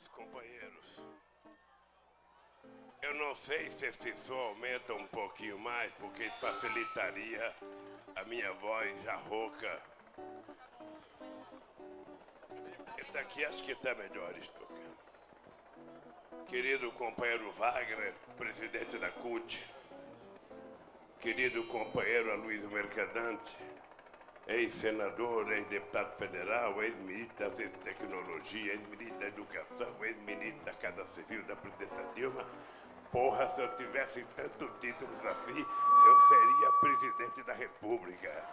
amigos, companheiros, eu não sei se esse som aumenta um pouquinho mais, porque isso facilitaria a minha voz já rouca. Esse aqui acho que está melhor, Stuka. Querido companheiro Wagner, presidente da CUT, querido companheiro Aloysio Mercadante, ex-senador, ex-deputado federal, ex-ministro da Ciência e Tecnologia, ex-ministro da Educação, ex-ministro da Casa Civil da presidenta Dilma. Porra, se eu tivesse tantos títulos assim, eu seria presidente da República.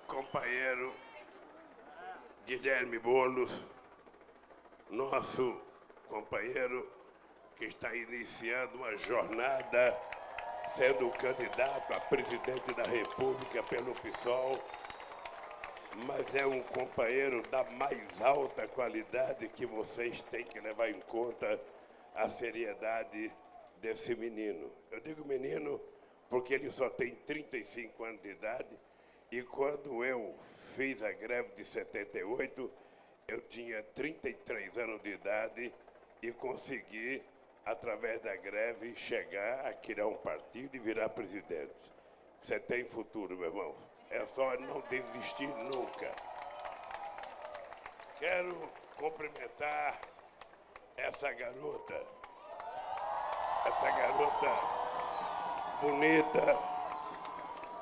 Companheiro Guilherme Boulos, nosso companheiro que está iniciando uma jornada sendo candidato a presidente da República pelo PSOL, mas é um companheiro da mais alta qualidade que vocês têm que levar em conta a seriedade desse menino. Eu digo menino porque ele só tem 35 anos de idade e quando eu fiz a greve de 78, eu tinha 33 anos de idade e consegui, através da greve, chegar a criar um partido e virar presidente. Você tem futuro, meu irmão. É só não desistir nunca. Quero cumprimentar essa garota bonita,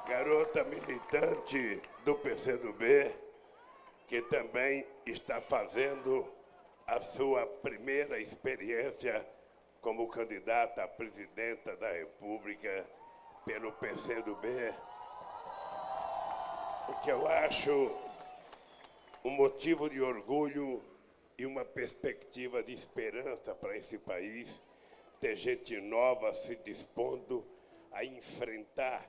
garota militante do PCdoB, que também está fazendo a sua primeira experiência como candidata a presidenta da República pelo PCdoB, o que eu acho um motivo de orgulho e uma perspectiva de esperança para esse país, ter gente nova se dispondo a enfrentar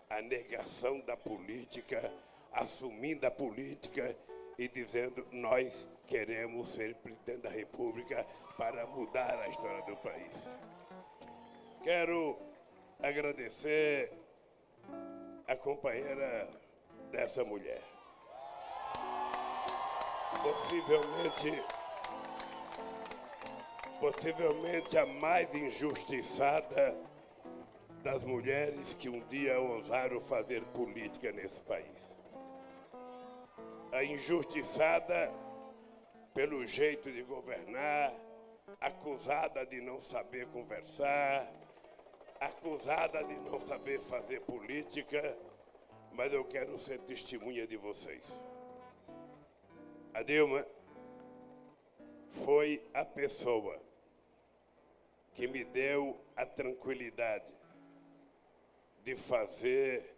a negação da política, assumindo a política e dizendo: nós queremos ser presidente da República para mudar a história do país. Quero agradecer a companheira dessa mulher. Possivelmente a mais injustiçada das mulheres que um dia ousaram fazer política nesse país. A injustiçada pelo jeito de governar, acusada de não saber conversar, acusada de não saber fazer política, mas eu quero ser testemunha de vocês. A Dilma foi a pessoa que me deu a tranquilidade de fazer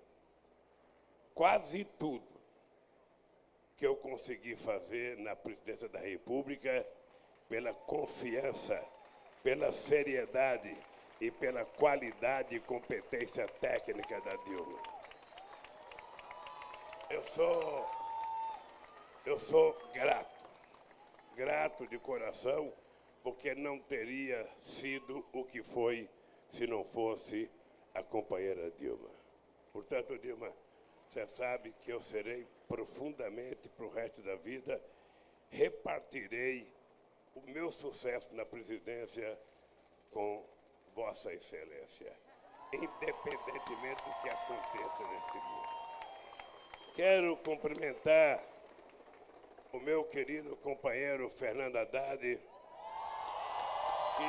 quase tudo que eu consegui fazer na presidência da República pela confiança, pela seriedade e pela qualidade e competência técnica da Dilma. Eu sou grato de coração, porque não teria sido o que foi se não fosse a companheira Dilma. Portanto, Dilma, você sabe que eu serei profundamente para o resto da vida, repartirei o meu sucesso na presidência com Vossa Excelência, independentemente do que aconteça nesse mundo. Quero cumprimentar o meu querido companheiro Fernando Haddad, que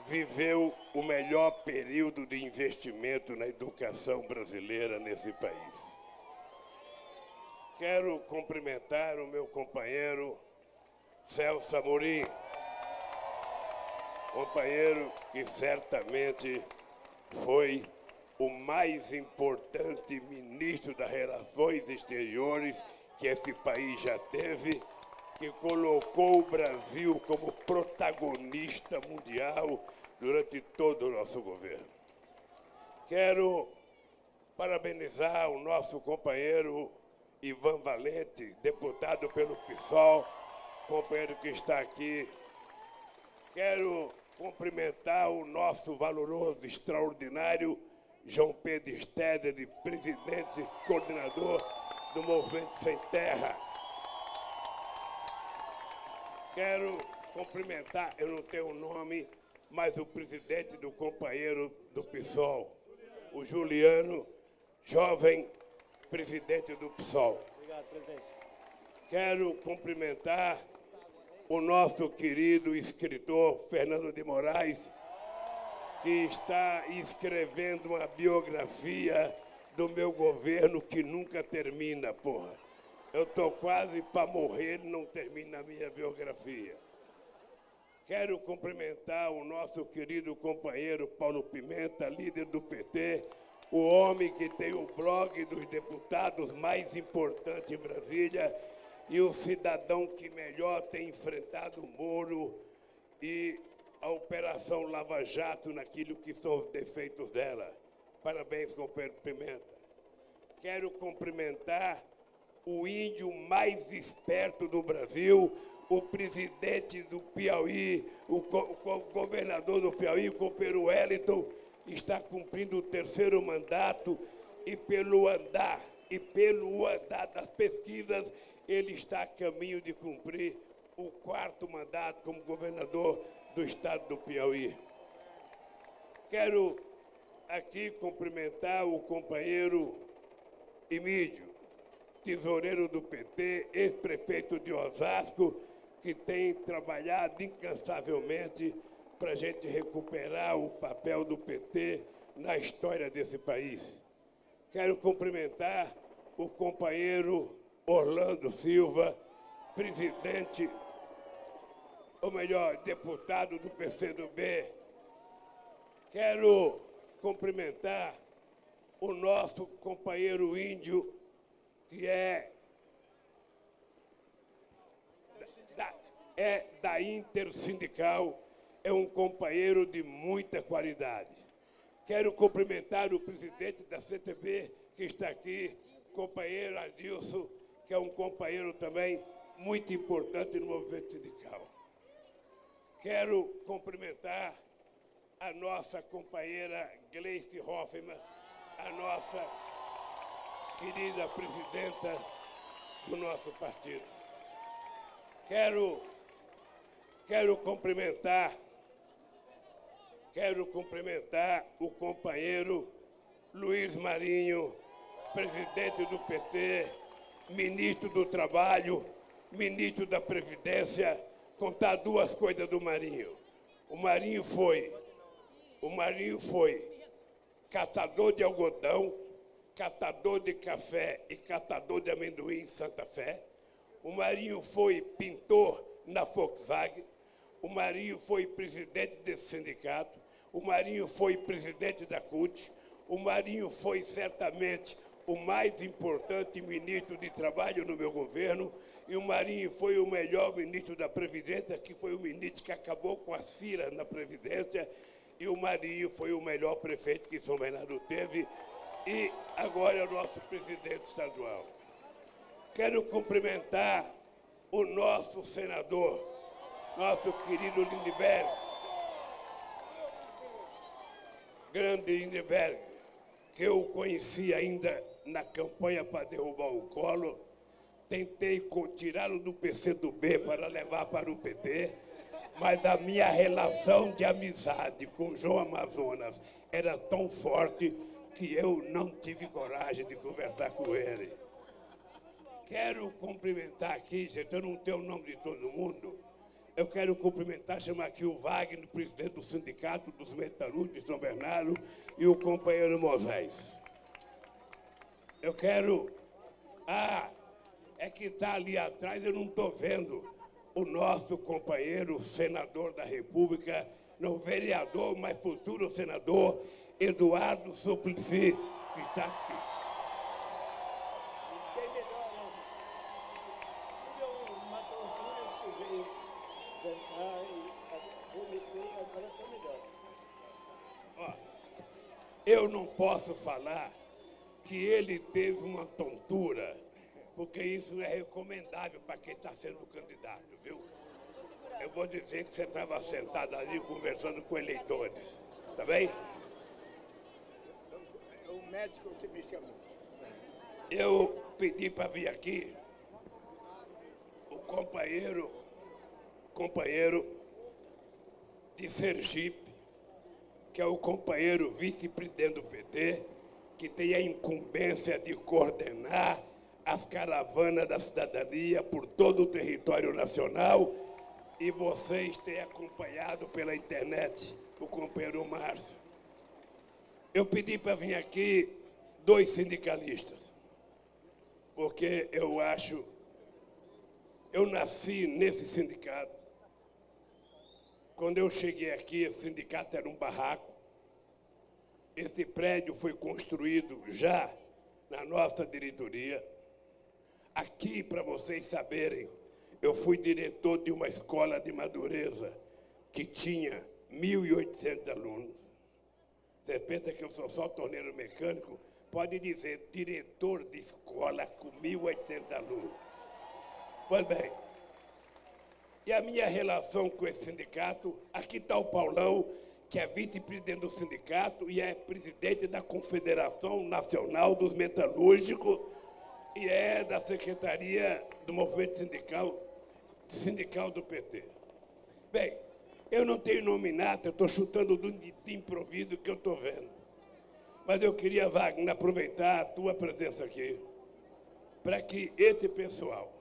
viveu o melhor período de investimento na educação brasileira nesse país. Quero cumprimentar o meu companheiro Celso Amorim, companheiro que certamente foi o mais importante ministro das Relações Exteriores que esse país já teve, que colocou o Brasil como protagonista mundial durante todo o nosso governo. Quero parabenizar o nosso companheiro Ivan Valente, deputado pelo PSOL, companheiro que está aqui. Quero cumprimentar o nosso valoroso, extraordinário João Pedro Stedley, presidente e coordenador do Movimento Sem Terra. Quero cumprimentar, eu não tenho o nome, mas o presidente do companheiro do PSOL, o Juliano, jovem presidente do PSOL. Obrigado, presidente. Quero cumprimentar o nosso querido escritor Fernando de Moraes, que está escrevendo uma biografia do meu governo que nunca termina, porra. Eu estou quase para morrer, ele não termina a minha biografia. Quero cumprimentar o nosso querido companheiro Paulo Pimenta, líder do PT, o homem que tem o blog dos deputados mais importante em Brasília e o cidadão que melhor tem enfrentado o Moro e a Operação Lava Jato naquilo que são os defeitos dela. Parabéns, companheiro Pimenta. Quero cumprimentar o índio mais esperto do Brasil, o presidente do Piauí, o governador do Piauí, o companheiro Wellington, está cumprindo o 3º mandato e pelo andar das pesquisas, ele está a caminho de cumprir o 4º mandato como governador do estado do Piauí. Quero aqui cumprimentar o companheiro Emídio, tesoureiro do PT, ex-prefeito de Osasco, que tem trabalhado incansavelmente para a gente recuperar o papel do PT na história desse país. Quero cumprimentar o companheiro Orlando Silva, presidente, ou melhor, deputado do PCdoB. Quero cumprimentar o nosso companheiro índio, que é da Intersindical, é um companheiro de muita qualidade. Quero cumprimentar o presidente da CTB, que está aqui, companheiro Adilson, que é um companheiro também muito importante no movimento sindical. Quero cumprimentar a nossa companheira Gleice Hoffmann, a nossa querida presidenta do nosso partido. Quero cumprimentar o companheiro Luiz Marinho, presidente do PT, ministro do Trabalho, ministro da Previdência, contar 2 coisas do Marinho. O Marinho foi catador de algodão, catador de café e catador de amendoim em Santa Fé. O Marinho foi pintor na Volkswagen. O Marinho foi presidente desse sindicato. O Marinho foi presidente da CUT. O Marinho foi certamente o mais importante ministro de Trabalho no meu governo. E o Marinho foi o melhor ministro da Previdência, que foi o ministro que acabou com a CIRA na Previdência. E o Marinho foi o melhor prefeito que São Bernardo teve. E agora é o nosso presidente estadual. Quero cumprimentar o nosso senador, nosso querido Lindbergh, grande Lindbergh, que eu conheci ainda na campanha para derrubar o Collor. Tentei tirá-lo do PCdoB para levar para o PT, mas a minha relação de amizade com João Amazonas era tão forte que eu não tive coragem de conversar com ele. Quero cumprimentar aqui, gente, eu não tenho o nome de todo mundo. Eu quero cumprimentar, chamar aqui o Wagner, presidente do Sindicato dos Metalúrgicos de São Bernardo, e o companheiro Moisés. Eu quero... é que está ali atrás, eu não estou vendo o nosso companheiro, senador da República, não vereador, mas futuro senador, Eduardo Suplicy, que está aqui. Eu não posso falar que ele teve uma tontura, porque isso não é recomendável para quem está sendo candidato, viu? Eu vou dizer que você estava sentado ali conversando com eleitores, tá bem? médico que me chamou. Eu pedi para vir aqui o companheiro de Sergipe, que é o companheiro vice-presidente do PT, que tem a incumbência de coordenar as caravanas da cidadania por todo o território nacional, e vocês têm acompanhado pela internet o companheiro Márcio. Eu pedi para vir aqui 2 sindicalistas, porque eu nasci nesse sindicato. Quando eu cheguei aqui, esse sindicato era um barraco. Esse prédio foi construído já na nossa diretoria. Aqui, para vocês saberem, eu fui diretor de uma escola de Madureza que tinha 1.800 alunos. Você pensa que eu sou só torneiro mecânico? Pode dizer, diretor de escola com 1.800 alunos. Pois bem, e a minha relação com esse sindicato, aqui está o Paulão, que é vice-presidente do sindicato e é presidente da Confederação Nacional dos Metalúrgicos e é da Secretaria do Movimento Sindical do PT. Bem, eu não tenho nominato, eu estou chutando de improviso que eu estou vendo. Mas eu queria, Wagner, aproveitar a tua presença aqui para que esse pessoal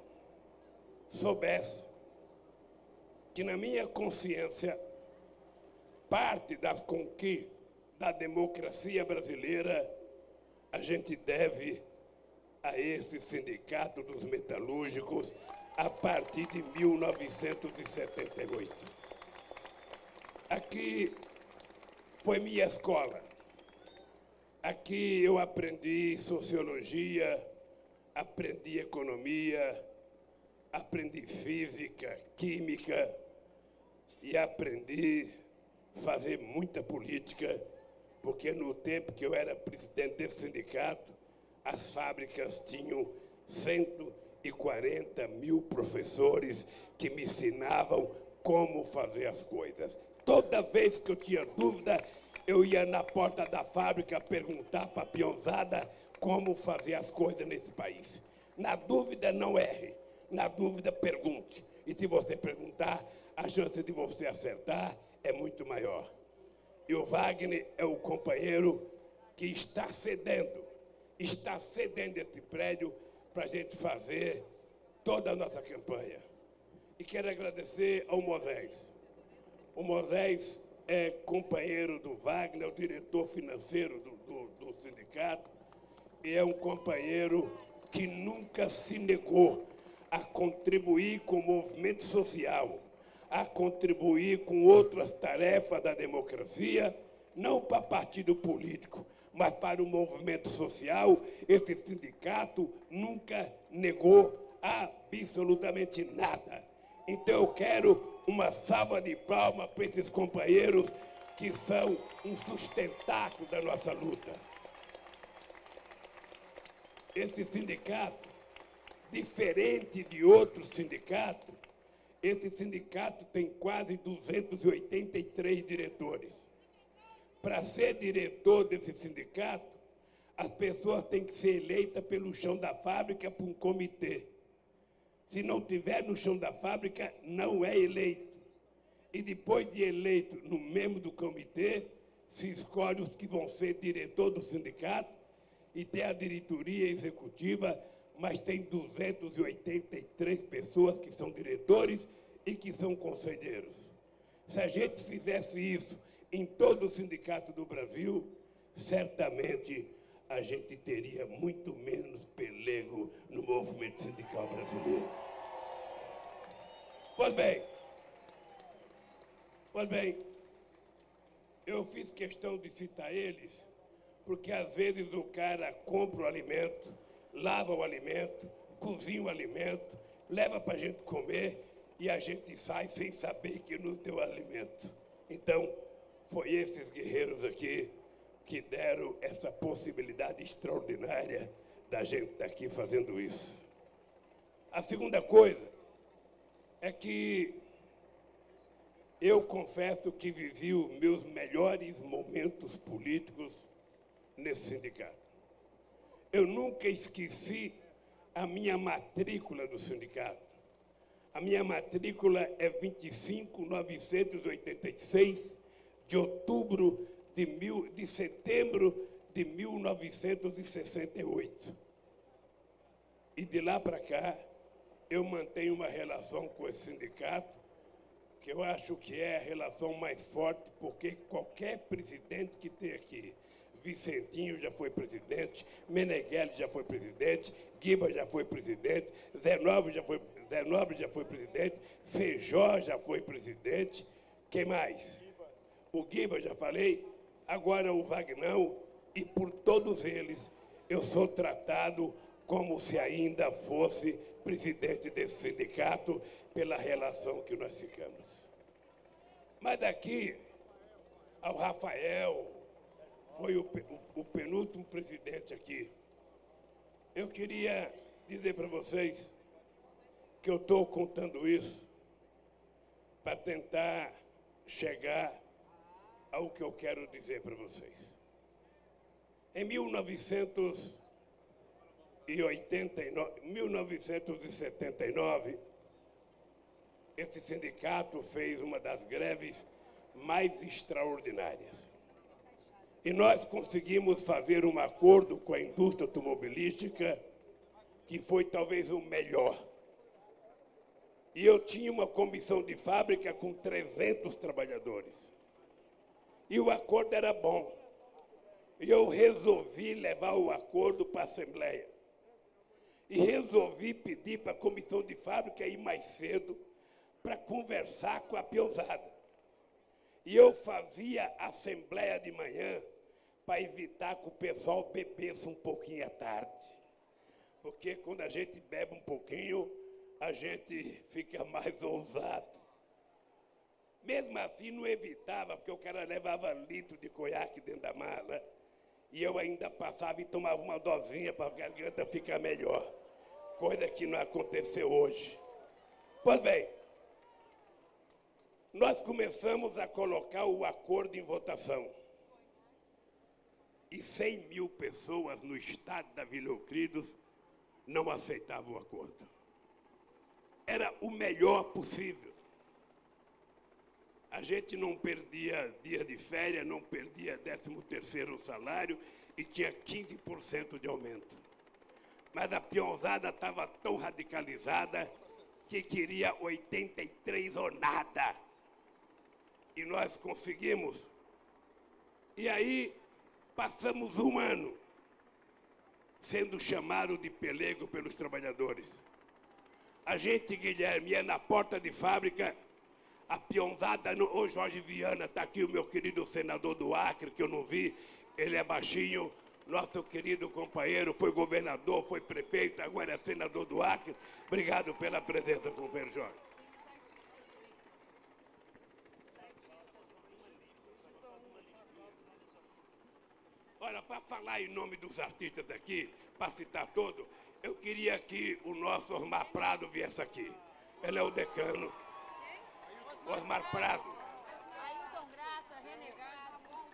soubesse que, na minha consciência, parte das conquistas da democracia brasileira a gente deve a esse sindicato dos metalúrgicos a partir de 1978. Aqui foi minha escola. Aqui eu aprendi sociologia, aprendi economia, aprendi física, química e aprendi a fazer muita política, porque no tempo que eu era presidente desse sindicato, as fábricas tinham 140 mil professores que me ensinavam como fazer as coisas. Toda vez que eu tinha dúvida, eu ia na porta da fábrica perguntar para a peãozada como fazer as coisas nesse país. Na dúvida, não erre. Na dúvida, pergunte. E se você perguntar, a chance de você acertar é muito maior. E o Wagner é o companheiro que está cedendo esse prédio para a gente fazer toda a nossa campanha. E quero agradecer ao Moisés. O Moisés é companheiro do Wagner, é o diretor financeiro do sindicato, e é um companheiro que nunca se negou a contribuir com o movimento social, a contribuir com outras tarefas da democracia, não para partido político, mas para o movimento social. Esse sindicato nunca negou absolutamente nada. Então eu quero uma salva de palmas para esses companheiros que são um sustentáculo da nossa luta. Esse sindicato, diferente de outros sindicatos, esse sindicato tem quase 283 diretores. Para ser diretor desse sindicato, as pessoas têm que ser eleitas pelo chão da fábrica por um comitê. Se não tiver no chão da fábrica, não é eleito. E depois de eleito no membro do comitê, se escolhe os que vão ser diretor do sindicato, e tem a diretoria executiva, mas tem 283 pessoas que são diretores e que são conselheiros. Se a gente fizesse isso em todo o sindicato do Brasil, certamente a gente teria muito menos pelego no movimento sindical brasileiro. Pois bem, eu fiz questão de citar eles, porque às vezes o cara compra o alimento, lava o alimento, cozinha o alimento, leva para a gente comer e a gente sai sem saber que não deu alimento. Então, foi esses guerreiros aqui que deram essa possibilidade extraordinária da gente estar aqui fazendo isso. A segunda coisa é que eu confesso que vivi os meus melhores momentos políticos nesse sindicato. Eu nunca esqueci a minha matrícula do sindicato. A minha matrícula é 25.986 de outubro de setembro de 1968. E de lá para cá, eu mantenho uma relação com esse sindicato, que eu acho que é a relação mais forte, porque qualquer presidente que tem aqui, Vicentinho já foi presidente, Meneghelli já foi presidente, Guiba já foi presidente, Zé Nobre já foi presidente, Feijó já foi presidente, quem mais? O Guiba, já falei, agora o Vagnão, e por todos eles eu sou tratado como se ainda fosse presidente desse sindicato pela relação que nós ficamos. Mas daqui ao Rafael, foi o penúltimo presidente aqui, eu queria dizer para vocês que eu estou contando isso para tentar chegar ao que eu quero dizer para vocês. Em 1979, esse sindicato fez uma das greves mais extraordinárias. E nós conseguimos fazer um acordo com a indústria automobilística que foi talvez o melhor. E eu tinha uma comissão de fábrica com 300 trabalhadores. E o acordo era bom. E eu resolvi levar o acordo para a Assembleia. E resolvi pedir para a comissão de fábrica ir mais cedo para conversar com a peãozada. E eu fazia assembleia de manhã para evitar que o pessoal bebesse um pouquinho à tarde. Porque quando a gente bebe um pouquinho, a gente fica mais ousado. Mesmo assim, não evitava, porque o cara levava litro de conhaque dentro da mala. E eu ainda passava e tomava uma dosinha para a garganta ficar melhor. Coisa que não aconteceu hoje. Pois bem, nós começamos a colocar o acordo em votação. E 100 mil pessoas no estado da Vila Euclides não aceitavam o acordo. Era o melhor possível. A gente não perdia dia de férias, não perdia 13º salário e tinha 15% de aumento. Mas a peãozada estava tão radicalizada que queria 83 ou nada. E nós conseguimos. E aí passamos um ano sendo chamado de pelego pelos trabalhadores. A gente, Guilherme, ia na porta de fábrica, a peãozada, ô Jorge Viana, está aqui o meu querido senador do Acre, que eu não vi, ele é baixinho, nosso querido companheiro, foi governador, foi prefeito, agora é senador do Acre. Obrigado pela presença, companheiro Jorge. Olha, para falar em nome dos artistas aqui, para citar todo, eu queria que o nosso Osmar Prado viesse aqui. Ele é o decano. Osmar Prado.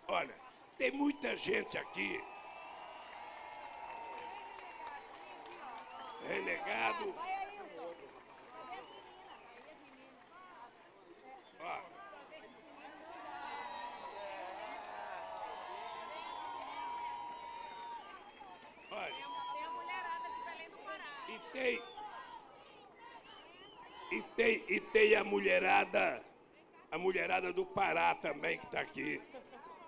Olha, tem muita gente aqui. Renegado. Ó. Olha. Tem a mulherada de Belém do Pará. E tem a mulherada do Pará também que está aqui.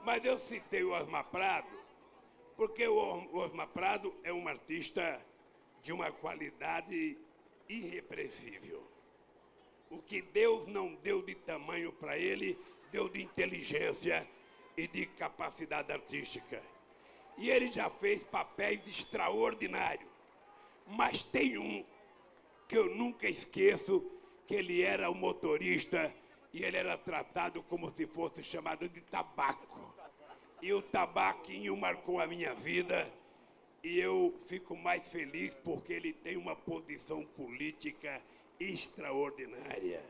Mas eu citei o Osmar Prado, porque o Osmar Prado é um artista de uma qualidade irrepreensível. O que Deus não deu de tamanho para ele, deu de inteligência e de capacidade artística. E ele já fez papéis extraordinários. Mas tem um que eu nunca esqueço, que ele era o motorista e ele era tratado como se fosse chamado de tabaco. E o tabaquinho marcou a minha vida e eu fico mais feliz porque ele tem uma posição política extraordinária.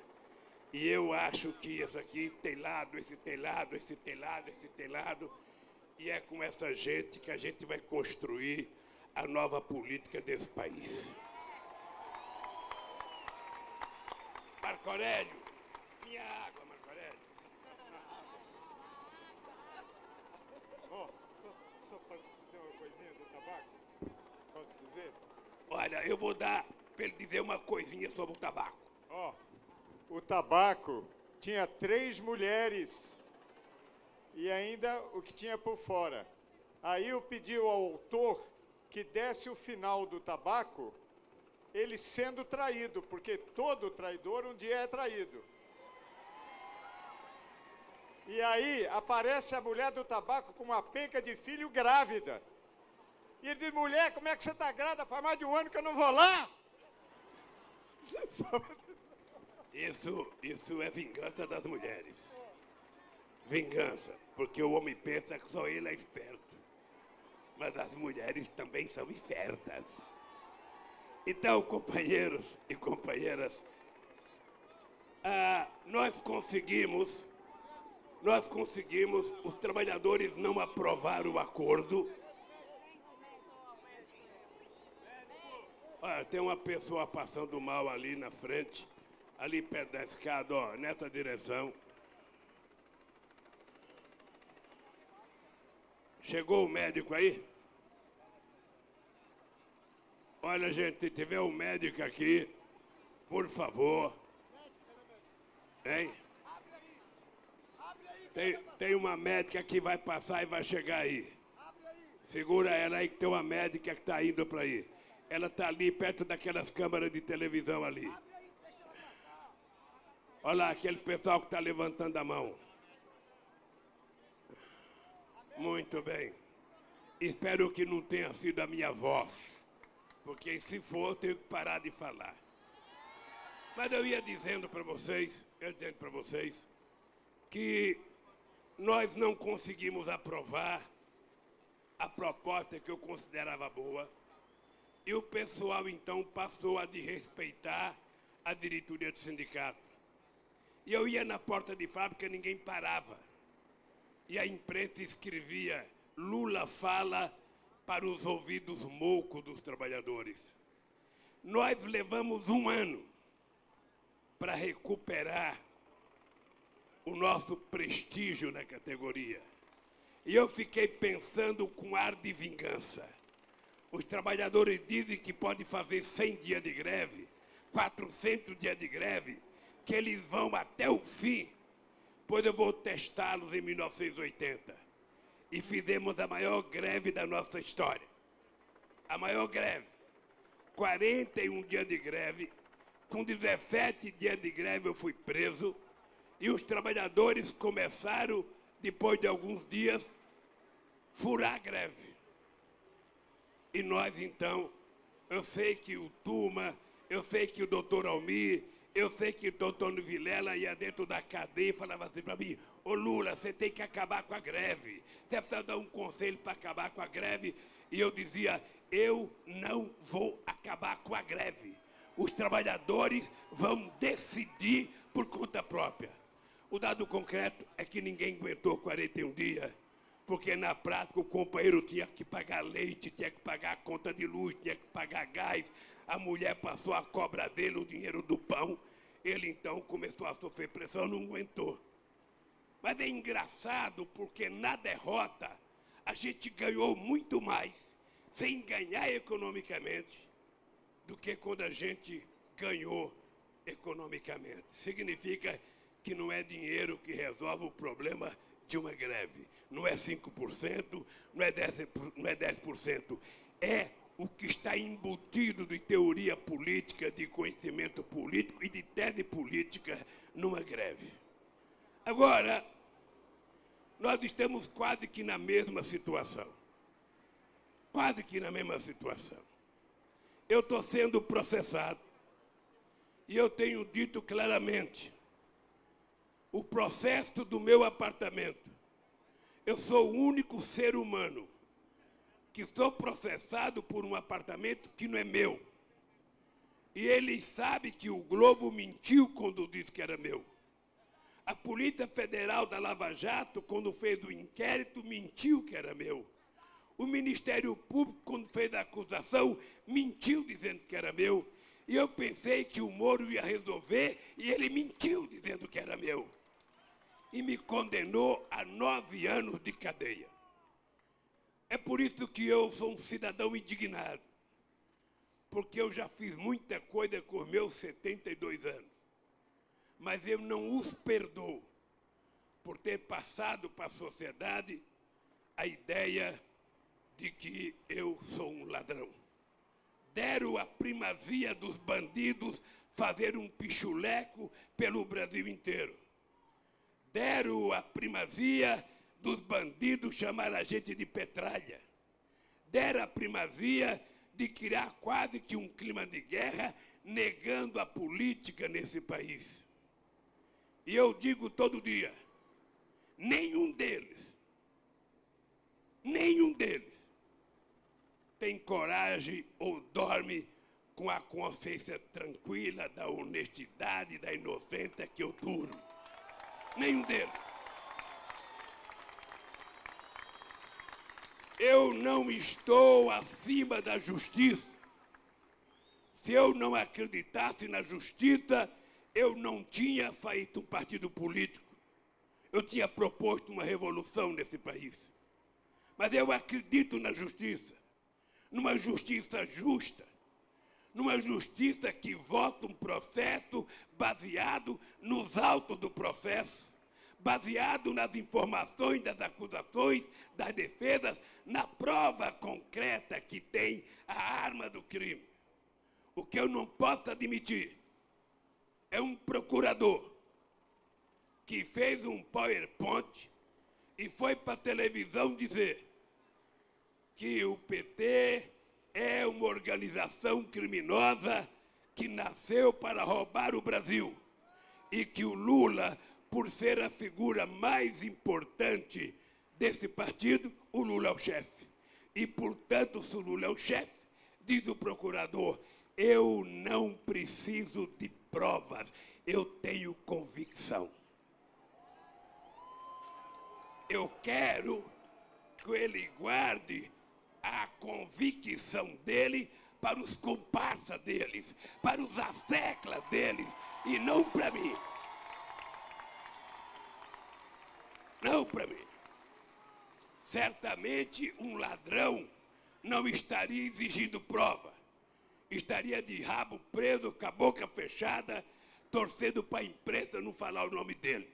E eu acho que isso aqui tem lado, esse tem lado, esse tem lado, esse tem lado. E é com essa gente que a gente vai construir a nova política desse país. Marco Aurélio, minha água, Marco Aurélio. Só posso dizer uma coisinha do tabaco? Posso dizer? Olha, eu vou dar para ele dizer uma coisinha sobre o tabaco. O tabaco tinha 3 mulheres e ainda o que tinha por fora. Aí eu pedi ao autor que desse o final do tabaco, ele sendo traído, porque todo traidor um dia é traído. E aí aparece a mulher do tabaco com uma penca de filho grávida. E ele diz, mulher, como é que você está grávida? Faz mais de 1 ano que eu não vou lá. Isso é vingança das mulheres. Vingança, porque o homem pensa que só ele é esperto. Mas as mulheres também são espertas. Então, companheiros e companheiras, nós conseguimos, os trabalhadores não aprovaram o acordo. Olha, tem uma pessoa passando mal ali na frente, ali perto da escada, ó, nessa direção. Chegou o médico aí? Olha, gente, se tiver um médico aqui, por favor. Hein? Tem uma médica que vai passar e vai chegar aí. Segura ela aí que tem uma médica que está indo para aí. Ela está ali perto daquelas câmeras de televisão ali. Olha lá, aquele pessoal que está levantando a mão. Muito bem. Espero que não tenha sido a minha voz, porque se for, eu tenho que parar de falar. Mas eu ia dizendo para vocês, que nós não conseguimos aprovar a proposta que eu considerava boa, e o pessoal, então, passou a desrespeitar a diretoria do sindicato. E eu ia na porta de fábrica, ninguém parava. E a imprensa escrevia, Lula fala para os ouvidos moucos dos trabalhadores. Nós levamos 1 ano para recuperar o nosso prestígio na categoria. E eu fiquei pensando com ar de vingança. Os trabalhadores dizem que pode fazer 100 dias de greve, 400 dias de greve, que eles vão até o fim, pois eu vou testá-los em 1980. E fizemos a maior greve da nossa história. A maior greve. 41 dias de greve, com 17 dias de greve eu fui preso, e os trabalhadores começaram, depois de alguns dias, furar a greve. E nós, então, eu sei que o Tuma, eu sei que o doutor Almir, eu sei que o doutor Vilela ia dentro da cadeia e falava assim para mim, ô Lula, você tem que acabar com a greve, você precisa dar um conselho para acabar com a greve. E eu dizia, eu não vou acabar com a greve. Os trabalhadores vão decidir por conta própria. O dado concreto é que ninguém aguentou 41 dias, porque na prática o companheiro tinha que pagar leite, tinha que pagar a conta de luz, tinha que pagar gás, a mulher passou a cobra dele, o dinheiro do pão, ele então começou a sofrer pressão, não aguentou. Mas é engraçado porque na derrota a gente ganhou muito mais sem ganhar economicamente do que quando a gente ganhou economicamente. Significa que não é dinheiro que resolve o problema de uma greve. Não é 5%, não é 10%. É o que está embutido de teoria política, de conhecimento político e de tese política numa greve. Agora, nós estamos quase que na mesma situação. Quase que na mesma situação. Eu estou sendo processado e eu tenho dito claramente o processo do meu apartamento. Eu sou o único ser humano que estou processado por um apartamento que não é meu. E eles sabem que o Globo mentiu quando disse que era meu. A Polícia Federal da Lava Jato, quando fez o inquérito, mentiu que era meu. O Ministério Público, quando fez a acusação, mentiu dizendo que era meu. E eu pensei que o Moro ia resolver e ele mentiu dizendo que era meu. E me condenou a 9 anos de cadeia. É por isso que eu sou um cidadão indignado. Porque eu já fiz muita coisa com os meus 72 anos. Mas eu não os perdoo por ter passado para a sociedade a ideia de que eu sou um ladrão. Deram a primazia dos bandidos fazer um pichuleco pelo Brasil inteiro. Deram a primazia dos bandidos chamar a gente de petralha. Deram a primazia de criar quase que um clima de guerra, negando a política nesse país. E eu digo todo dia, nenhum deles tem coragem ou dorme com a consciência tranquila da honestidade, da inocência que eu durmo. Nenhum deles. Eu não estou acima da justiça. Se eu não acreditasse na justiça, eu não tinha feito um partido político. Eu tinha proposto uma revolução nesse país. Mas eu acredito na justiça. Numa justiça justa. Numa justiça que vota um processo baseado nos autos do processo, baseado nas informações das acusações, das defesas, na prova concreta que tem a arma do crime. O que eu não posso admitir é um procurador que fez um PowerPoint e foi para a televisão dizer que o PT é uma organização criminosa que nasceu para roubar o Brasil e que o Lula, por ser a figura mais importante desse partido, o Lula é o chefe. E, portanto, se o Lula é o chefe, diz o procurador, eu não preciso de provas, eu tenho convicção. Eu quero que ele guarde a convicção dele para os comparsas deles, para os asseclas deles, e não para mim. Não para mim. Certamente um ladrão não estaria exigindo prova. Estaria de rabo preso, com a boca fechada, torcendo para a imprensa não falar o nome dele.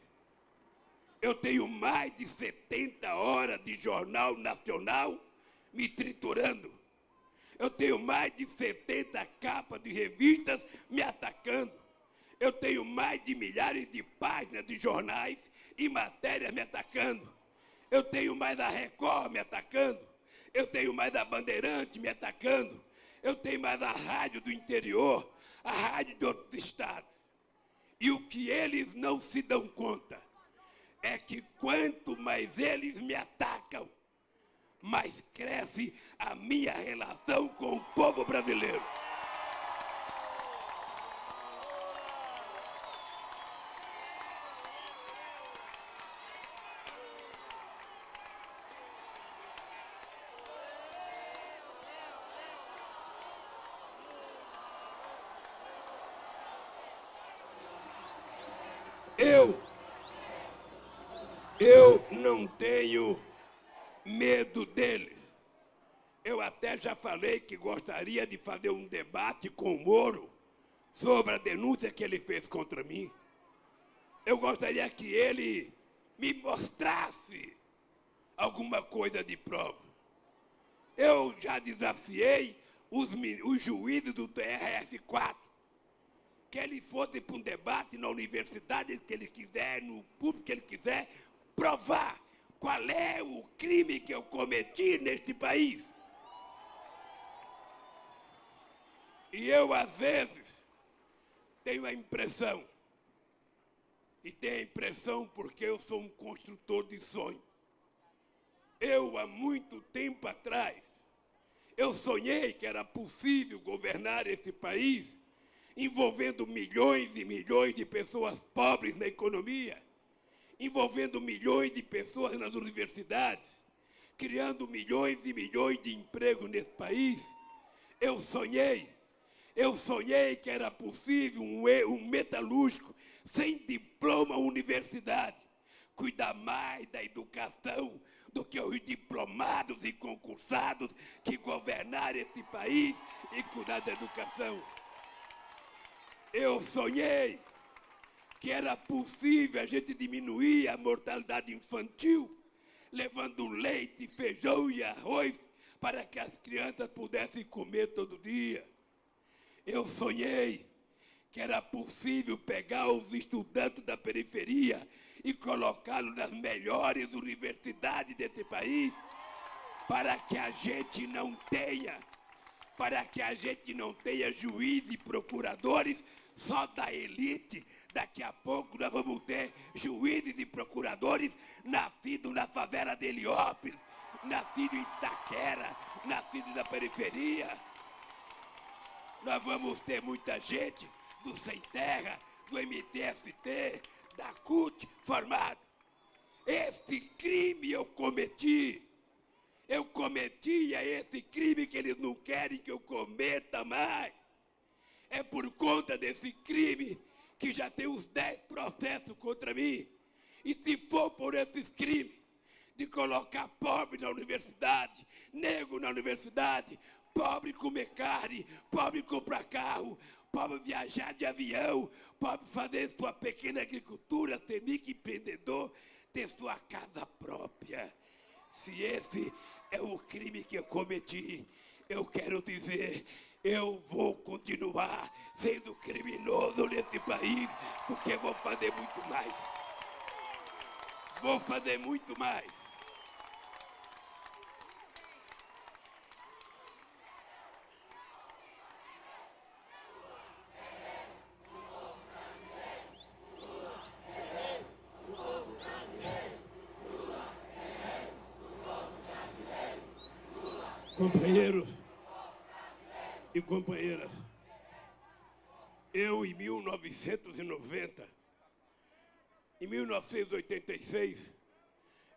Eu tenho mais de 70 horas de jornal nacional me triturando. Eu tenho mais de 70 capas de revistas me atacando. Eu tenho mais de milhares de páginas de jornais e matérias me atacando. Eu tenho mais a Record me atacando. Eu tenho mais a Bandeirante me atacando. Eu tenho mais a rádio do interior, a rádio de outros estados. E o que eles não se dão conta é que quanto mais eles me atacam, mais cresce a minha relação com o povo brasileiro. Eu não tenho medo deles. Eu até já falei que gostaria de fazer um debate com o Moro sobre a denúncia que ele fez contra mim. Eu gostaria que ele me mostrasse alguma coisa de prova. Eu já desafiei os juízes do TRF4, que ele fosse para um debate na universidade que ele quiser, no público que ele quiser, provar qual é o crime que eu cometi neste país. E eu, às vezes, tenho a impressão, e tenho a impressão porque eu sou um construtor de sonhos. Eu, há muito tempo atrás, eu sonhei que era possível governar esse país envolvendo milhões e milhões de pessoas pobres na economia, envolvendo milhões de pessoas nas universidades, criando milhões e milhões de empregos nesse país, eu sonhei que era possível um metalúrgico sem diploma universidade cuidar mais da educação do que os diplomados e concursados que governaram esse país e cuidar da educação. Eu sonhei que era possível a gente diminuir a mortalidade infantil, levando leite, feijão e arroz para que as crianças pudessem comer todo dia. Eu sonhei que era possível pegar os estudantes da periferia e colocá-los nas melhores universidades desse país, para que a gente não tenha juízes e procuradores só da elite. Daqui a pouco nós vamos ter juízes e procuradores nascidos na favela de Heliópolis, nascidos em Itaquera, nascidos na periferia. Nós vamos ter muita gente do Sem Terra, do MTST, da CUT formado. Esse crime eu cometi. Eu cometia esse crime que eles não querem que eu cometa mais. É por conta desse crime que já tem uns 10 processos contra mim. E se for por esses crimes de colocar pobre na universidade, negro na universidade, pobre comer carne, pobre comprar carro, pobre viajar de avião, pobre fazer sua pequena agricultura, ser microempreendedor, ter sua casa própria. Se esse é o crime que eu cometi, eu quero dizer, eu vou continuar sendo criminoso nesse país, porque vou fazer muito mais. Vou fazer muito mais. Companheiros e companheiras, eu em 1990, em 1986,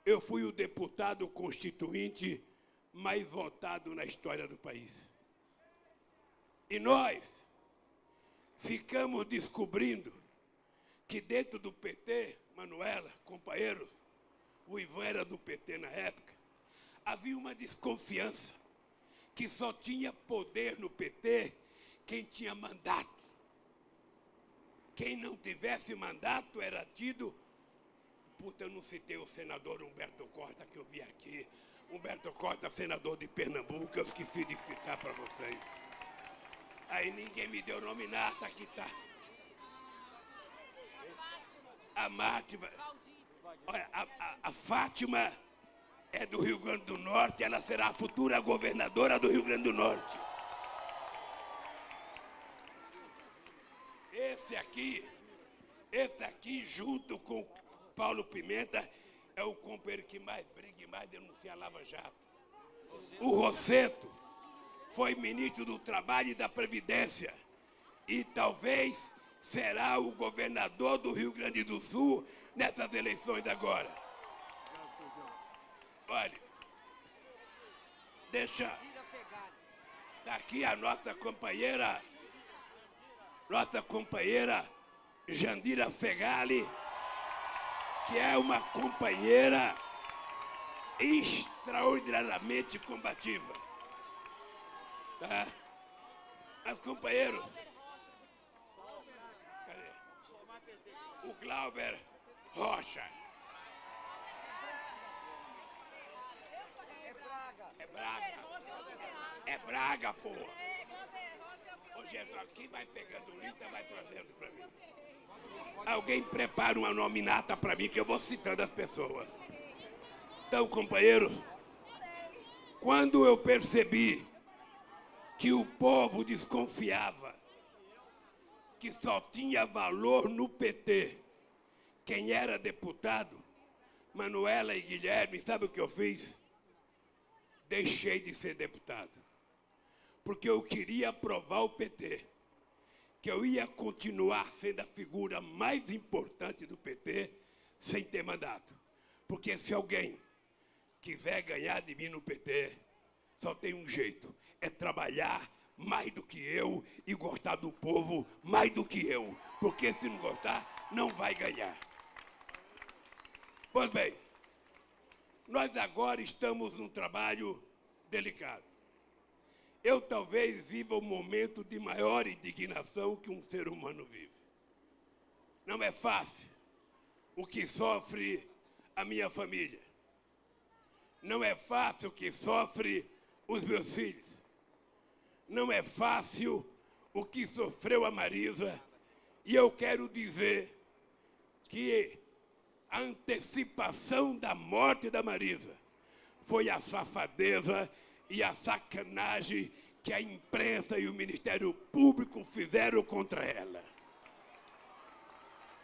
eu fui o deputado constituinte mais votado na história do país. E nós ficamos descobrindo que dentro do PT, Manuela, companheiros, o Ivan era do PT na época, havia uma desconfiança que só tinha poder no PT quem tinha mandato. Quem não tivesse mandato era tido... Puta, eu não citei o senador Humberto Costa que eu vi aqui. Humberto Costa, senador de Pernambuco, eu esqueci de citar para vocês. Aí ninguém me deu nominata, aqui tá. A Fátima. Olha, a Fátima é do Rio Grande do Norte, ela será a futura governadora do Rio Grande do Norte. Esse aqui, junto com Paulo Pimenta, é o companheiro que mais briga e mais denuncia a Lava Jato. O Rosseto foi ministro do Trabalho e da Previdência e talvez será o governador do Rio Grande do Sul nessas eleições agora. Olha, tá aqui a nossa companheira Jandira Fegali, que é uma companheira extraordinariamente combativa. Tá? Mas, companheiros, cadê? O Glauber Rocha. É Braga, pô. Ô, Gerson, aqui vai pegando lista, vai trazendo pra mim. Alguém prepara uma nominata pra mim que eu vou citando as pessoas. Então, companheiros, quando eu percebi que o povo desconfiava que só tinha valor no PT quem era deputado, Manuela e Guilherme, sabe o que eu fiz? Deixei de ser deputado, porque eu queria provar ao PT que eu ia continuar sendo a figura mais importante do PT sem ter mandato. Porque se alguém quiser ganhar de mim no PT, só tem um jeito, é trabalhar mais do que eu e gostar do povo mais do que eu. Porque se não gostar, não vai ganhar. Pois bem, nós agora estamos num trabalho delicado. Eu talvez viva o momento de maior indignação que um ser humano vive. Não é fácil o que sofre a minha família. Não é fácil o que sofre os meus filhos. Não é fácil o que sofreu a Marisa. E eu quero dizer que a antecipação da morte da Marisa foi a safadeza e a sacanagem que a imprensa e o Ministério Público fizeram contra ela.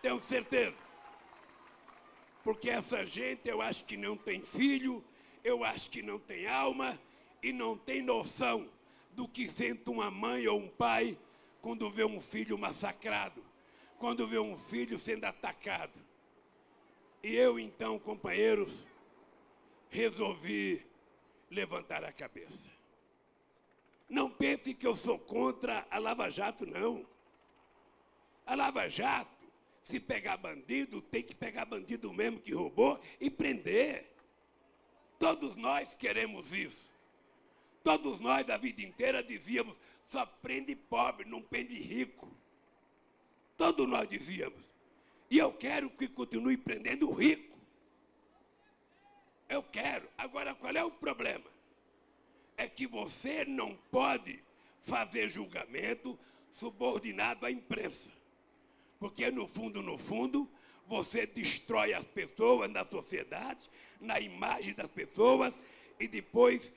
Tenho certeza. Porque essa gente, eu acho que não tem filho, eu acho que não tem alma e não tem noção do que sente uma mãe ou um pai quando vê um filho massacrado, quando vê um filho sendo atacado. E eu, então, companheiros, resolvi levantar a cabeça. Não pense que eu sou contra a Lava Jato, não. A Lava Jato, se pegar bandido, tem que pegar bandido mesmo que roubou e prender. Todos nós queremos isso. Todos nós, a vida inteira, dizíamos, só prende pobre, não prende rico. Todos nós dizíamos. E eu quero que continue prendendo o rico. Eu quero. Agora, qual é o problema? É que você não pode fazer julgamento subordinado à imprensa. Porque, no fundo, você destrói as pessoas na sociedade, na imagem das pessoas, e depois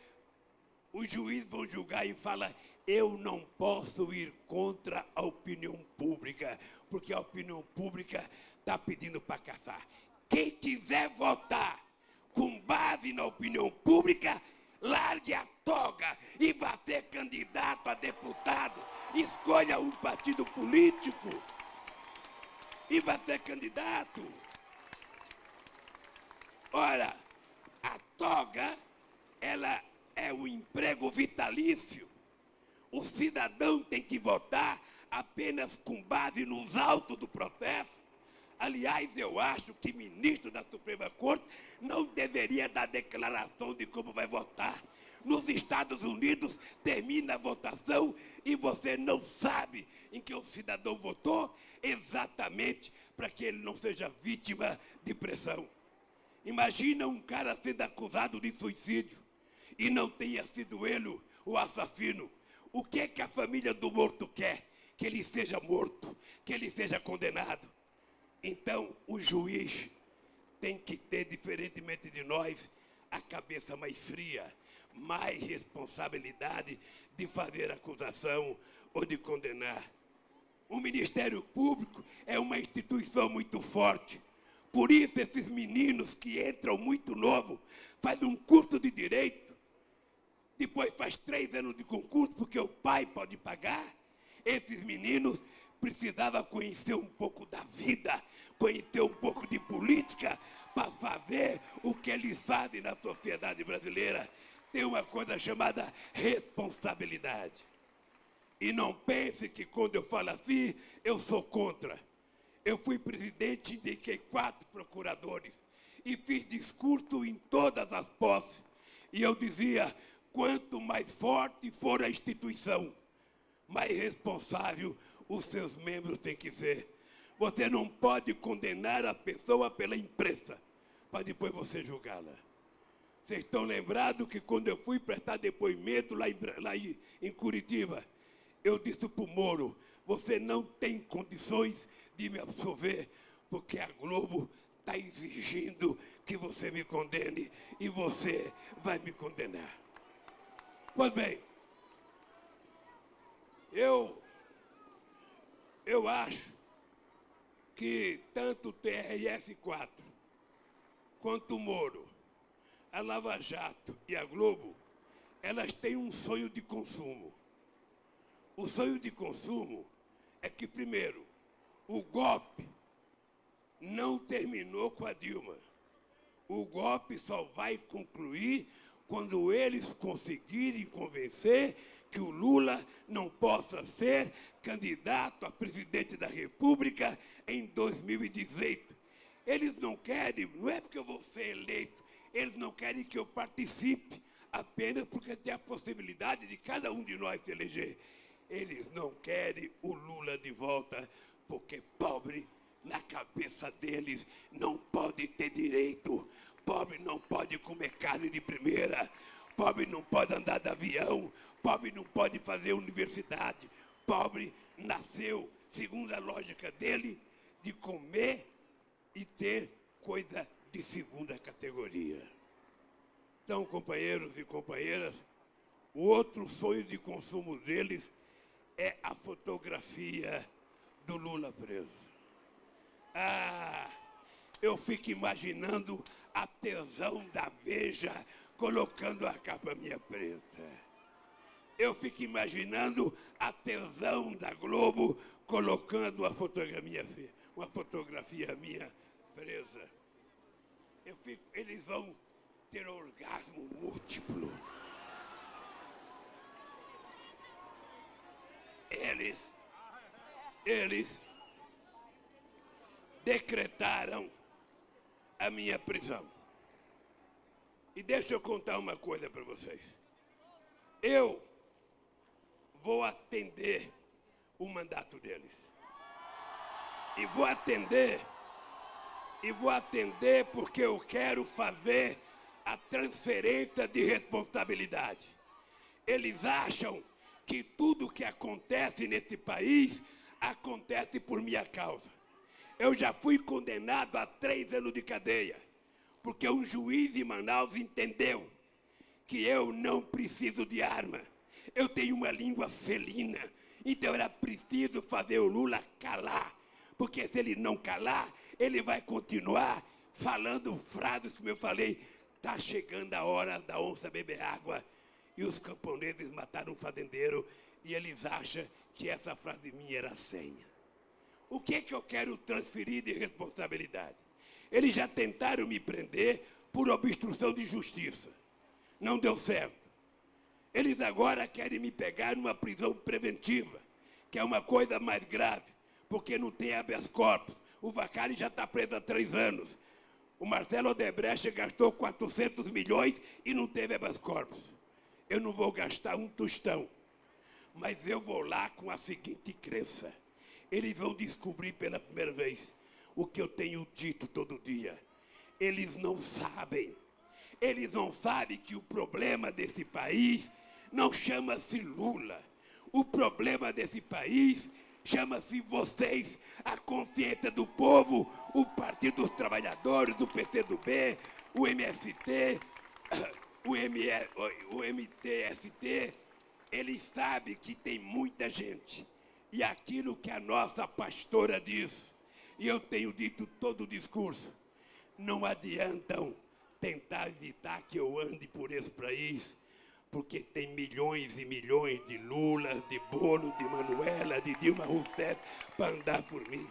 os juízes vão julgar e falam: eu não posso ir contra a opinião pública, porque a opinião pública está pedindo para caçar. Quem quiser votar com base na opinião pública, largue a toga e vá ser candidato a deputado. Escolha um partido político e vá ser candidato. Ora, a toga, ela é um emprego vitalício. O cidadão tem que votar apenas com base nos autos do processo. Aliás, eu acho que ministro da Suprema Corte não deveria dar declaração de como vai votar. Nos Estados Unidos, termina a votação e você não sabe em que o cidadão votou, exatamente para que ele não seja vítima de pressão. Imagina um cara sendo acusado de suicídio e não tenha sido ele o assassino. O que é que a família do morto quer? Que ele seja morto, que ele seja condenado. Então, o juiz tem que ter, diferentemente de nós, a cabeça mais fria, mais responsabilidade de fazer acusação ou de condenar. O Ministério Público é uma instituição muito forte. Por isso, esses meninos que entram muito novo, fazem um curso de direito, depois faz 3 anos de concurso, porque o pai pode pagar. Esses meninos precisavam conhecer um pouco da vida, conhecer um pouco de política, para fazer o que eles fazem na sociedade brasileira. Tem uma coisa chamada responsabilidade. E não pense que quando eu falo assim, eu sou contra. Eu fui presidente, indiquei 4 procuradores e fiz discurso em todas as posses. E eu dizia: quanto mais forte for a instituição, mais responsável os seus membros têm que ser. Você não pode condenar a pessoa pela imprensa, para depois você julgá-la. Vocês estão lembrados que quando eu fui prestar depoimento lá em Curitiba, eu disse para o Moro: você não tem condições de me absolver, porque a Globo está exigindo que você me condene e você vai me condenar. Pois bem, eu acho que tanto o TRF4 quanto o Moro, a Lava Jato e a Globo, elas têm um sonho de consumo. O sonho de consumo é que, primeiro, o golpe não terminou com a Dilma. O golpe só vai concluir quando eles conseguirem convencer que o Lula não possa ser candidato a presidente da República em 2018. Eles não querem, não é porque eu vou ser eleito, eles não querem que eu participe, apenas porque tem a possibilidade de cada um de nós se eleger. Eles não querem o Lula de volta, porque pobre, na cabeça deles, não pode ter direito. Pobre não pode comer carne de primeira. Pobre não pode andar de avião. Pobre não pode fazer universidade. Pobre nasceu, segundo a lógica dele, de comer e ter coisa de segunda categoria. Então, companheiros e companheiras, o outro sonho de consumo deles é a fotografia do Lula preso. Eu fico imaginando a tesão da Veja colocando a capa minha preta. Eu fico imaginando a tesão da Globo colocando uma fotografia minha presa. Eles vão ter orgasmo múltiplo. Eles decretaram a minha prisão. E deixa eu contar uma coisa para vocês. Eu vou atender o mandato deles. E vou atender porque eu quero fazer a transferência de responsabilidade. Eles acham que tudo que acontece nesse país acontece por minha causa. Eu já fui condenado a 3 anos de cadeia, porque um juiz em Manaus entendeu que eu não preciso de arma. Eu tenho uma língua felina, então era preciso fazer o Lula calar, porque se ele não calar, ele vai continuar falando frases como eu falei, tá chegando a hora da onça beber água, e os camponeses mataram um fazendeiro, e eles acham que essa frase minha era senha. O que é que eu quero transferir de responsabilidade? Eles já tentaram me prender por obstrução de justiça. Não deu certo. Eles agora querem me pegar numa prisão preventiva, que é uma coisa mais grave, porque não tem habeas corpus. O Vacari já está preso há 3 anos. O Marcelo Odebrecht gastou 400 milhões e não teve habeas corpus. Eu não vou gastar um tostão, mas eu vou lá com a seguinte crença. Eles vão descobrir pela primeira vez o que eu tenho dito todo dia. Eles não sabem que o problema desse país não chama-se Lula. O problema desse país chama-se vocês, a consciência do povo, o Partido dos Trabalhadores, o PCdoB, o MST, o MTST. Eles sabem que tem muita gente. E aquilo que a nossa pastora diz, e eu tenho dito todo o discurso, não adiantam tentar evitar que eu ande por esse país, porque tem milhões e milhões de Lulas, de Bolo, de Manuela, de Dilma Rousseff para andar por mim.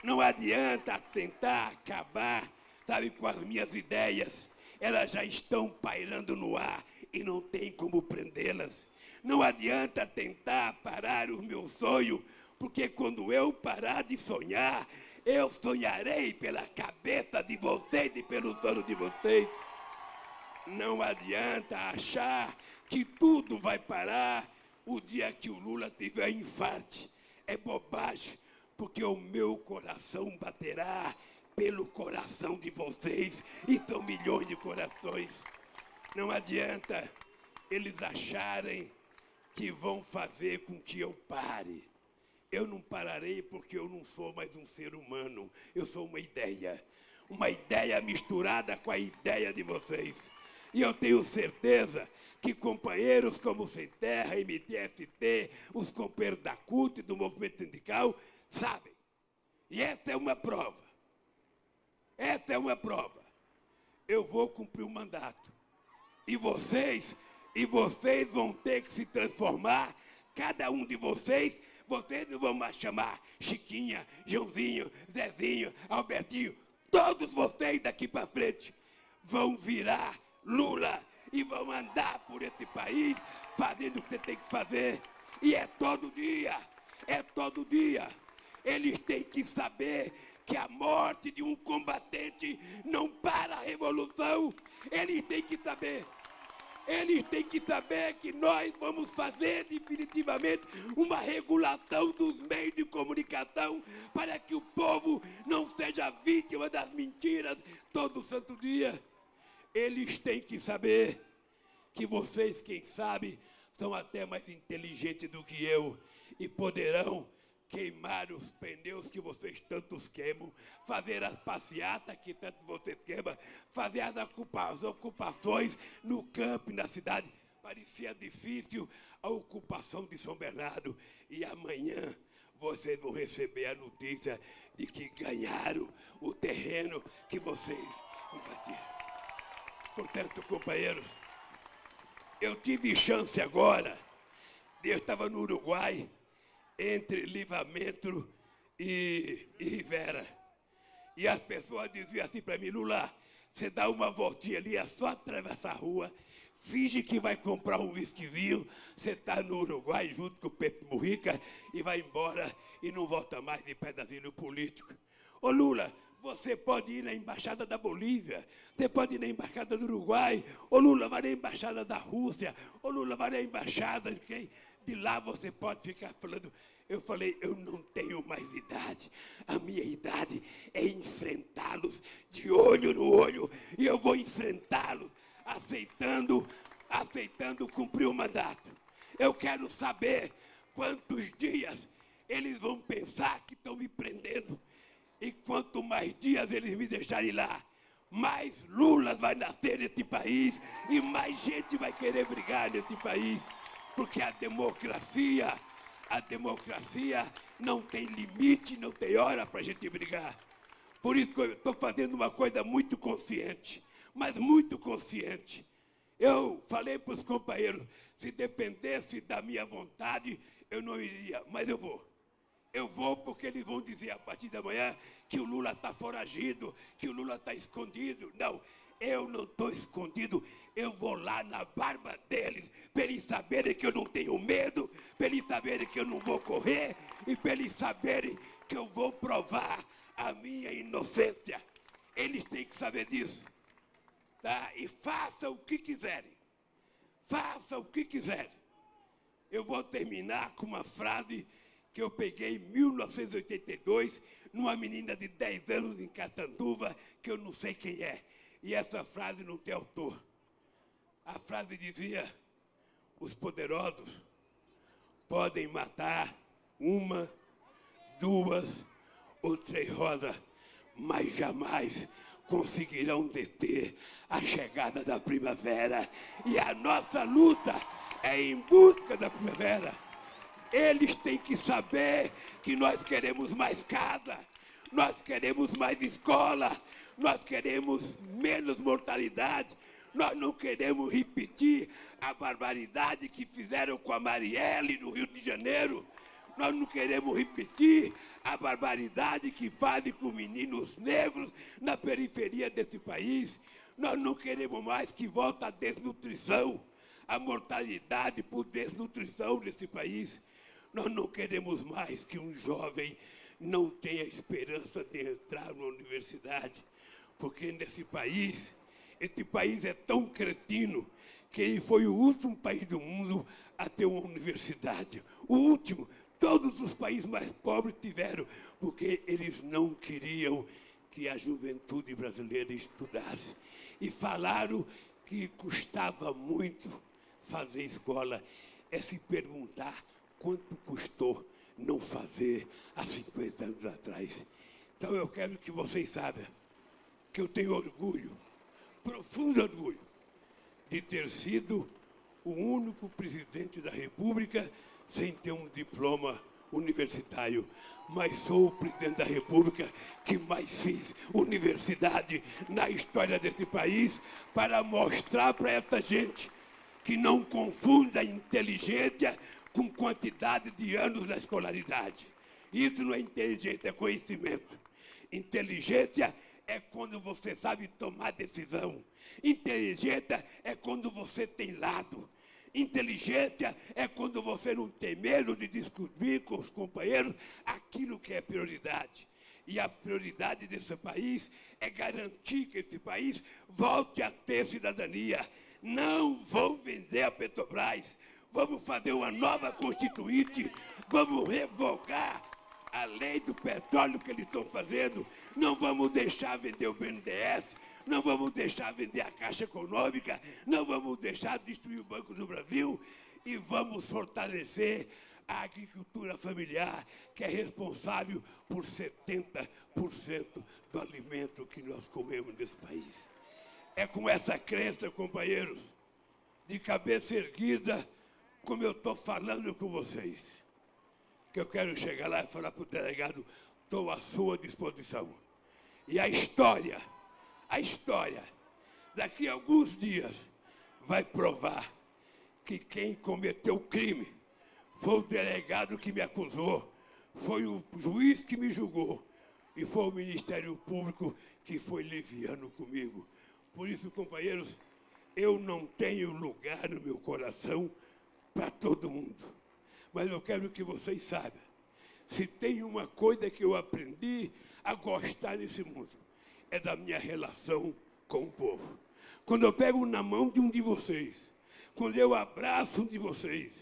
Não adianta tentar acabar, sabe, com as minhas ideias. Elas já estão pairando no ar e não tem como prendê-las. Não adianta tentar parar o meu sonho, porque quando eu parar de sonhar, eu sonharei pela cabeça de vocês e pelo sono de vocês. Não adianta achar que tudo vai parar o dia que o Lula tiver infarte. É bobagem, porque o meu coração baterá pelo coração de vocês, e são milhões de corações. Não adianta eles acharem que vão fazer com que eu pare. Eu não pararei porque eu não sou mais um ser humano. Eu sou uma ideia misturada com a ideia de vocês. E eu tenho certeza que companheiros como Sem Terra, MTST, os companheiros da CUT, do movimento sindical, sabem. E essa é uma prova. Essa é uma prova. Eu vou cumprir o mandato. E vocês vão ter que se transformar, cada um de vocês não vão mais chamar Chiquinha, Joãozinho, Zezinho, Albertinho, todos vocês daqui para frente vão virar Lula e vão andar por esse país fazendo o que você tem que fazer. E é todo dia, é todo dia. Eles têm que saber que a morte de um combatente não para a revolução. Eles têm que saber. Eles têm que saber que nós vamos fazer definitivamente uma regulação dos meios de comunicação para que o povo não seja vítima das mentiras todo santo dia. Eles têm que saber que vocês, quem sabe, são até mais inteligentes do que eu e poderão queimar os pneus que vocês tantos queimam, fazer as passeatas que tanto vocês queimam, fazer as ocupações no campo e na cidade. Parecia difícil a ocupação de São Bernardo. E amanhã vocês vão receber a notícia de que ganharam o terreno que vocês invadiram. Portanto, companheiros, eu tive chance agora, eu estava no Uruguai, entre Livramento e Rivera. E as pessoas diziam assim para mim: Lula, você dá uma voltinha ali, é só atravessar a rua, finge que vai comprar um whiskyzinho, você está no Uruguai junto com o Pepe Mujica e vai embora e não volta mais de pedazinho político. Ô Lula, você pode ir na Embaixada da Bolívia, você pode ir na Embaixada do Uruguai, ô Lula, vai na Embaixada da Rússia, ô Lula, vai na Embaixada de quem? De lá você pode ficar falando. Eu falei, eu não tenho mais idade. A minha idade é enfrentá-los de olho no olho. E eu vou enfrentá-los aceitando cumprir o mandato. Eu quero saber quantos dias eles vão pensar que estão me prendendo. E quanto mais dias eles me deixarem lá, mais Lula vai nascer nesse país e mais gente vai querer brigar nesse país. Porque a democracia não tem limite, não tem hora para a gente brigar. Por isso que eu estou fazendo uma coisa muito consciente, mas muito consciente. Eu falei para os companheiros, se dependesse da minha vontade, eu não iria, mas eu vou. Eu vou porque eles vão dizer a partir da manhã que o Lula está foragido, que o Lula está escondido. Não. Eu não estou escondido, eu vou lá na barba deles, para eles saberem que eu não tenho medo, para eles saberem que eu não vou correr e para eles saberem que eu vou provar a minha inocência. Eles têm que saber disso. Tá? E façam o que quiserem. Façam o que quiserem. Eu vou terminar com uma frase que eu peguei em 1982, numa menina de 10 anos em Catanduva, que eu não sei quem é. E essa frase não tem autor. A frase dizia: os poderosos podem matar uma, duas ou três rosas, mas jamais conseguirão deter a chegada da primavera. E a nossa luta é em busca da primavera. Eles têm que saber que nós queremos mais casa, nós queremos mais escola, nós queremos menos mortalidade, nós não queremos repetir a barbaridade que fizeram com a Marielle no Rio de Janeiro, nós não queremos repetir a barbaridade que fazem com meninos negros na periferia desse país, nós não queremos mais que volte a desnutrição, a mortalidade por desnutrição nesse país, nós não queremos mais que um jovem não tenha esperança de entrar na universidade, porque nesse país, esse país é tão cretino que ele foi o último país do mundo a ter uma universidade. O último, todos os países mais pobres tiveram, porque eles não queriam que a juventude brasileira estudasse. E falaram que custava muito fazer escola. É se perguntar quanto custou não fazer há 50 anos atrás. Então eu quero que vocês saibam que eu tenho orgulho, profundo orgulho, de ter sido o único presidente da República sem ter um diploma universitário, mas sou o presidente da República que mais fiz universidade na história desse país para mostrar para essa gente que não confunda inteligência com quantidade de anos da escolaridade. Isso não é inteligência, é conhecimento. Inteligência é quando você sabe tomar decisão. Inteligência é quando você tem lado. Inteligência é quando você não tem medo de discutir com os companheiros aquilo que é prioridade. E a prioridade desse país é garantir que esse país volte a ter cidadania. Não vão vender a Petrobras. Vamos fazer uma nova Constituinte. Vamos revogar a lei do petróleo que eles estão fazendo. Não vamos deixar vender o BNDES. Não vamos deixar vender a Caixa Econômica. Não vamos deixar destruir o Banco do Brasil. E vamos fortalecer a agricultura familiar, que é responsável por 70% do alimento que nós comemos nesse país. É com essa crença, companheiros, de cabeça erguida, como eu estou falando com vocês, que eu quero chegar lá e falar para o delegado: estou à sua disposição. E a história, daqui a alguns dias, vai provar que quem cometeu o crime foi o delegado que me acusou, foi o juiz que me julgou e foi o Ministério Público que foi leviano comigo. Por isso, companheiros, eu não tenho lugar no meu coração para todo mundo. Mas eu quero que vocês saibam, se tem uma coisa que eu aprendi a gostar nesse mundo, é da minha relação com o povo. Quando eu pego na mão de um de vocês, quando eu abraço um de vocês,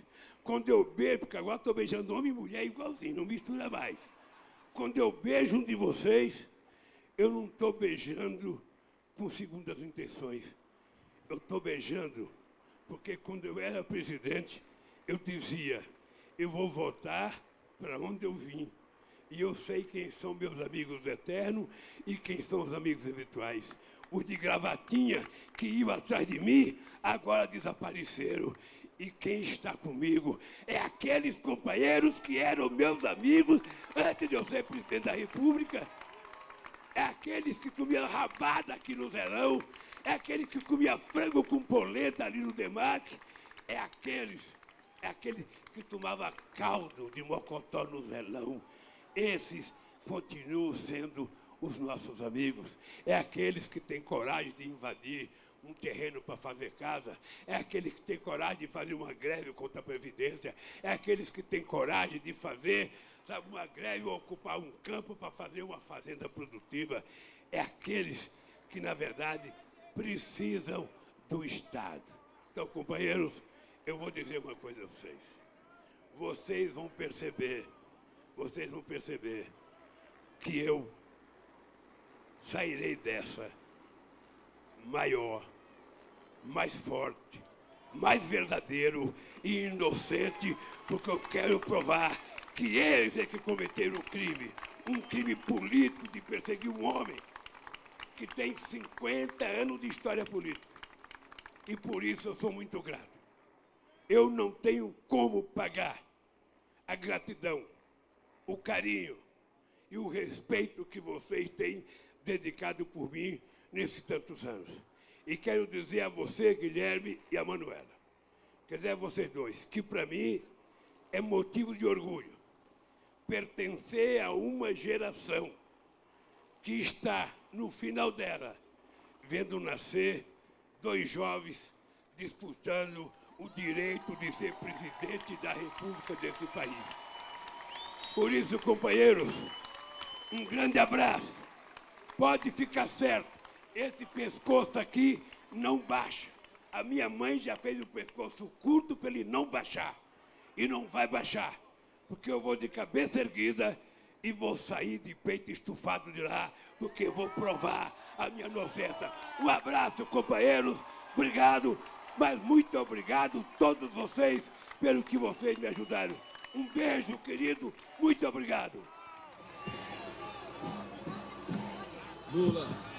quando eu beijo, porque agora estou beijando homem e mulher igualzinho, não mistura mais. Quando eu beijo um de vocês, eu não estou beijando com segundas intenções. Eu estou beijando porque quando eu era presidente, eu dizia: eu vou voltar para onde eu vim. E eu sei quem são meus amigos eternos e quem são os amigos eventuais. Os de gravatinha que iam atrás de mim, agora desapareceram. E quem está comigo é aqueles companheiros que eram meus amigos antes de eu ser presidente da República. É aqueles que comiam rabada aqui no Zelão. É aqueles que comiam frango com polenta ali no Demarque. É aqueles que tomavam caldo de mocotó no Zelão. Esses continuam sendo os nossos amigos. É aqueles que têm coragem de invadir um terreno para fazer casa, é aquele que tem coragem de fazer uma greve contra a Previdência, é aqueles que têm coragem de fazer, sabe, uma greve ou ocupar um campo para fazer uma fazenda produtiva, é aqueles que, na verdade, precisam do Estado. Então, companheiros, eu vou dizer uma coisa a vocês. Vocês vão perceber que eu sairei dessa maior, mais forte, mais verdadeiro e inocente, porque eu quero provar que eles é que cometeram o crime, um crime político de perseguir um homem que tem 50 anos de história política. E por isso eu sou muito grato. Eu não tenho como pagar a gratidão, o carinho e o respeito que vocês têm dedicado por mim nesses tantos anos. E quero dizer a você, Guilherme, e a Manuela, quer dizer a vocês dois, que para mim é motivo de orgulho pertencer a uma geração que está no final dela, vendo nascer dois jovens disputando o direito de ser presidente da República desse país. Por isso, companheiros, um grande abraço. Pode ficar certo, esse pescoço aqui não baixa. A minha mãe já fez o pescoço curto para ele não baixar. E não vai baixar, porque eu vou de cabeça erguida e vou sair de peito estufado de lá, porque eu vou provar a minha inocência. Um abraço, companheiros, obrigado, mas muito obrigado a todos vocês pelo que vocês me ajudaram. Um beijo, querido, muito obrigado. Lula.